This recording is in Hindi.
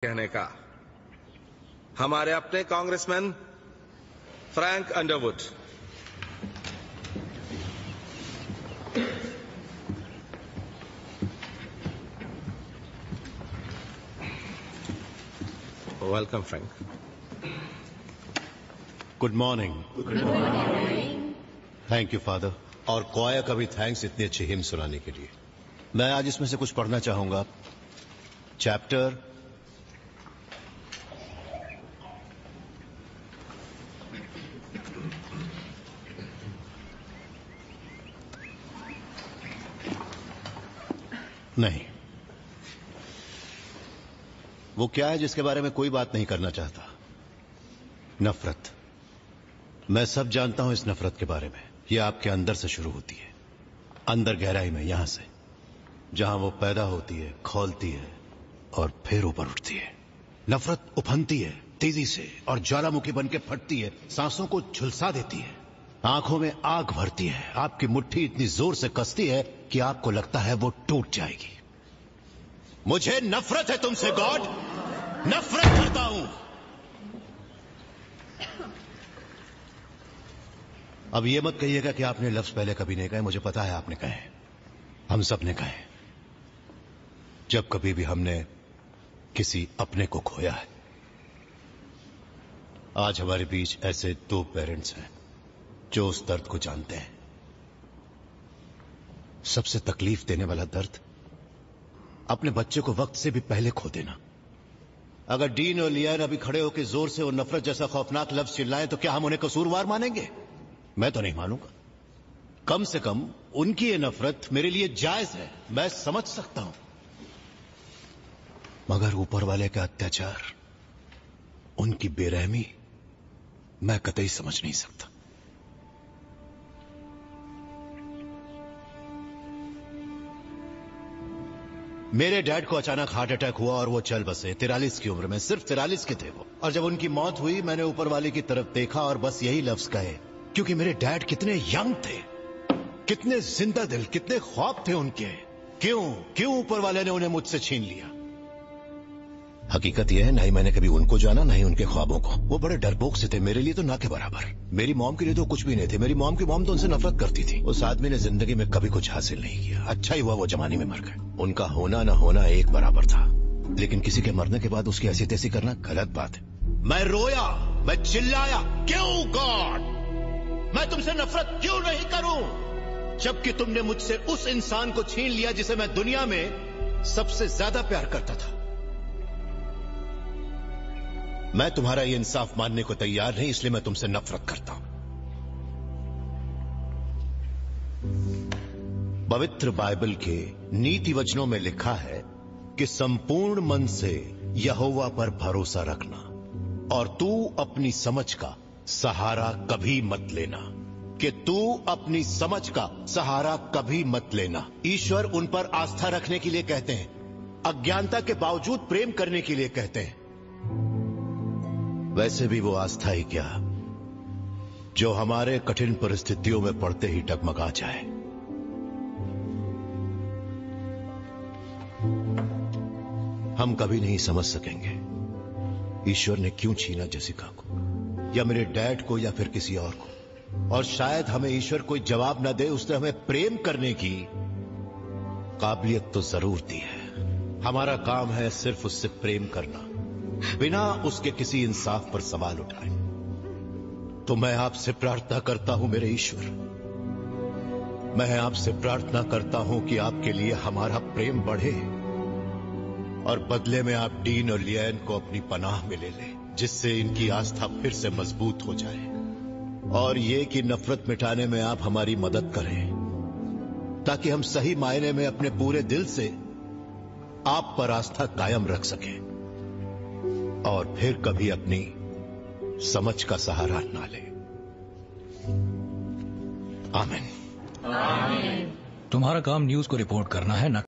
कहने का हमारे अपने congressman Frank Underwood. Welcome Frank. Good morning. Thank you father. और क्वाया का भी थैंक्स इतनी अच्छी हिम सुनाने के लिए। मैं आज इसमें से कुछ पढ़ना चाहूंगा। चैप्टर नहीं, वो क्या है जिसके बारे में कोई बात नहीं करना चाहता? नफरत। मैं सब जानता हूं इस नफरत के बारे में। यह आपके अंदर से शुरू होती है, अंदर गहराई में, यहां से जहां वो पैदा होती है, खौलती है और फिर ऊपर उठती है। नफरत उफनती है तेजी से और ज्वालामुखी बनके फटती है, सांसों को झुलसा देती है, आंखों में आग भरती है, आपकी मुट्ठी इतनी जोर से कसती है कि आपको लगता है वो टूट जाएगी। मुझे नफरत है तुमसे गॉड, नफरत करता हूं। अब ये मत कहिएगा कि आपने लफ्ज पहले कभी नहीं कहे। मुझे पता है आपने कहे, हम सब ने कहे, जब कभी भी हमने किसी अपने को खोया है। आज हमारे बीच ऐसे दो पेरेंट्स हैं जो उस दर्द को जानते हैं। सबसे तकलीफ देने वाला दर्द अपने बच्चे को वक्त से भी पहले खो देना। अगर डीन और लियान अभी खड़े होकर जोर से वो नफरत जैसा खौफनाक लफ्ज चिल्लाएं तो क्या हम उन्हें कसूरवार मानेंगे? मैं तो नहीं मानूंगा। कम से कम उनकी ये नफरत मेरे लिए जायज है, मैं समझ सकता हूं। मगर ऊपर वाले का अत्याचार, उनकी बेरहमी मैं कतई समझ नहीं सकता। मेरे डैड को अचानक हार्ट अटैक हुआ और वो चल बसे 43 की उम्र में। सिर्फ 43 के थे वो। और जब उनकी मौत हुई मैंने ऊपर वाले की तरफ देखा और बस यही लफ्ज कहे, क्योंकि मेरे डैड कितने यंग थे, कितने जिंदा दिल, कितने ख्वाब थे उनके। क्यों ऊपर वाले ने उन्हें मुझसे छीन लिया? हकीकत यह है, ना ही मैंने कभी उनको जाना, ना ही उनके ख्वाबों को। वो बड़े डरपोक से थे, मेरे लिए तो ना के बराबर। मेरी मॉम के लिए तो कुछ भी नहीं थे। मेरी मॉम की मॉम तो उनसे नफरत करती थी। उस आदमी ने जिंदगी में कभी कुछ हासिल नहीं किया। अच्छा ही हुआ वो जमाने में मर गए। उनका होना ना होना एक बराबर था, लेकिन किसी के मरने के बाद उसकी ऐसी तैसी करना गलत बात है। मैं रोया, मैं चिल्लाया, क्यों गॉड, मैं तुमसे नफरत क्यों नहीं करूं, जबकि तुमने मुझसे उस इंसान को छीन लिया जिसे मैं दुनिया में सबसे ज्यादा प्यार करता था। मैं तुम्हारा ये इंसाफ मानने को तैयार नहीं, इसलिए मैं तुमसे नफरत करता हूं। पवित्र बाइबल के नीति वचनों में लिखा है कि संपूर्ण मन से यहोवा पर भरोसा रखना और तू अपनी समझ का सहारा कभी मत लेना। कि तू अपनी समझ का सहारा कभी मत लेना। ईश्वर उन पर आस्था रखने के लिए कहते हैं, अज्ञानता के बावजूद प्रेम करने के लिए कहते हैं। वैसे भी वो आस्था ही क्या जो हमारे कठिन परिस्थितियों में पड़ते ही डगमगा जाए। हम कभी नहीं समझ सकेंगे ईश्वर ने क्यों छीना जेसिका को, या मेरे डैड को, या फिर किसी और को। और शायद हमें ईश्वर कोई जवाब न दे, उसने हमें प्रेम करने की काबिलियत तो जरूर दी है। हमारा काम है सिर्फ उससे प्रेम करना, बिना उसके किसी इंसाफ पर सवाल उठाए। तो मैं आपसे प्रार्थना करता हूं मेरे ईश्वर, मैं आपसे प्रार्थना करता हूं कि आपके लिए हमारा प्रेम बढ़े और बदले में आप डीन और लियान को अपनी पनाह में ले लें, जिससे इनकी आस्था फिर से मजबूत हो जाए। और ये कि नफरत मिटाने में आप हमारी मदद करें, ताकि हम सही मायने में अपने पूरे दिल से आप पर आस्था कायम रख सकें और फिर कभी अपनी समझ का सहारा ना लें। आमीन। तुम्हारा काम न्यूज को रिपोर्ट करना है, ना